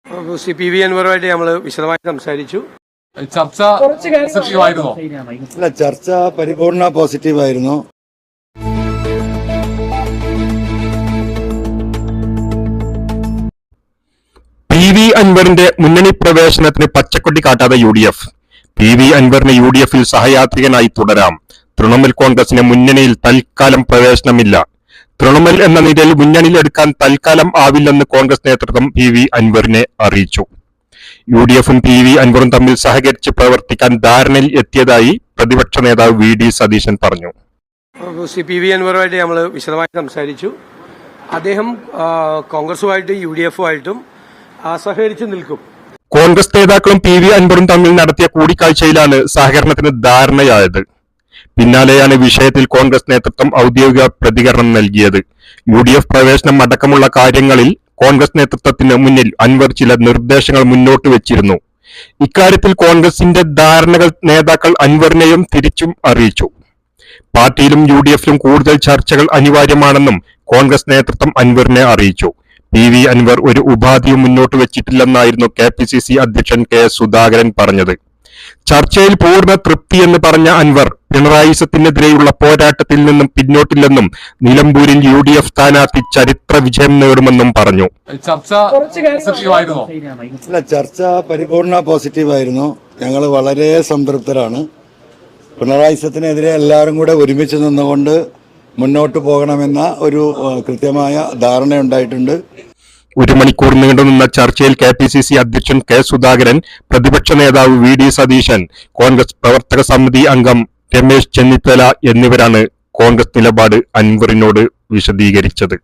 Shri P V അൻവറുമായിട്ട് നമ്മൾ വിശദമായി സംസാരിച്ചു. ചർച്ച പോസിറ്റീവായിരുന്നോ? അല്ല, ചർച്ച പരിപൂർണ പോസിറ്റീവായിരുന്നു. പി വി അൻവറിന്റെ മുന്നണി പ്രവേശനത്തിന് പച്ചക്കൊടി കാട്ടാതെ UDF. പി വി അൻവറിന് UDF-ൽ സഹയാത്രികനായി തുടരാം. തൃണമൂൽ കോൺഗ്രസിന് മുന്നണിയിൽ തൽക്കാലം പ്രവേശനമില്ല. തൃണമൂൽ എന്ന നിലയിൽ മുന്നണിയിലെടുക്കാൻ തൽക്കാലം ആവില്ലെന്ന് കോൺഗ്രസ് നേതൃത്വം പി വി അൻവറിനെ അറിയിച്ചു. UDF-ഉം പി വി അൻവറും തമ്മിൽ സഹകരിച്ച് പ്രവർത്തിക്കാൻ ധാരണയിൽ എത്തിയതായി പ്രതിപക്ഷ നേതാവ് VD സതീശൻ പറഞ്ഞു. ശ്രീ പി വി അൻവറുമായിട്ട് നമ്മൾ വിശദമായി സംസാരിച്ചു. അദ്ദേഹം കോൺഗ്രസുമായിട്ടും UDF-ഉമായിട്ടും സഹകരിച്ച് നിൽക്കും. കോൺഗ്രസ് നേതാക്കളും പി വി അൻവറും തമ്മിൽ നടത്തിയ കൂടിക്കാഴ്ചയിലാണ് സഹകരണത്തിന് ധാരണയായത്. പിന്നാലെയാണ് വിഷയത്തിൽ കോൺഗ്രസ് നേതൃത്വം ഔദ്യോഗിക പ്രതികരണം നൽകിയത്. UDF പ്രവേശനം അടക്കമുള്ള കാര്യങ്ങളിൽ കോൺഗ്രസ് നേതൃത്വത്തിന് മുന്നിൽ അൻവർ ചില നിർദ്ദേശങ്ങൾ മുന്നോട്ട് വെച്ചിരുന്നു. ഇക്കാര്യത്തിൽ കോൺഗ്രസിന്റെ ധാരണകൾ നേതാക്കൾ അൻവറിനെയും തിരിച്ചും അറിയിച്ചു. പാർട്ടിയിലും UDF-ലും കൂടുതൽ ചർച്ചകൾ അനിവാര്യമാണെന്നും കോൺഗ്രസ് നേതൃത്വം അൻവറിനെ അറിയിച്ചു. പി വി അൻവർ ഒരു ഉപാധിയും മുന്നോട്ട് വെച്ചിട്ടില്ലെന്നായിരുന്നു KPCC അധ്യക്ഷൻ K സുധാകരൻ പറഞ്ഞത്. ചർച്ചയിൽ പൂർണ്ണ തൃപ്തിയെന്ന് പറഞ്ഞ അൻവർ പിണറായിസത്തിനെതിരെയുള്ള പോരാട്ടത്തിൽ നിന്നും പിന്നോട്ടില്ലെന്നും നിലമ്പൂരിൽ UDF സ്ഥാനാർത്ഥി ചരിത്ര വിജയം നേടുമെന്നും പറഞ്ഞു. ചർച്ച അല്ല, ചർച്ച പരിപൂർണ പോസിറ്റീവായിരുന്നു. ഞങ്ങൾ വളരെ സംതൃപ്തരാണ്. പിണറായിസത്തിനെതിരെ എല്ലാവരും കൂടെ ഒരുമിച്ച് നിന്നുകൊണ്ട് മുന്നോട്ട് പോകണമെന്ന ഒരു കൃത്യമായ ധാരണയുണ്ടായിട്ടുണ്ട്. 1 മണിക്കൂർ നീണ്ടുനിന്ന ചർച്ചയിൽ KPCC അധ്യക്ഷൻ K സുധാകരൻ, പ്രതിപക്ഷ നേതാവ് VD സതീശൻ, കോൺഗ്രസ് പ്രവർത്തക സമിതി അംഗം രമേശ് ചെന്നിത്തല എന്നിവരാണ് കോൺഗ്രസ് നിലപാട് അൻവറിനോട് വിശദീകരിച്ചത്.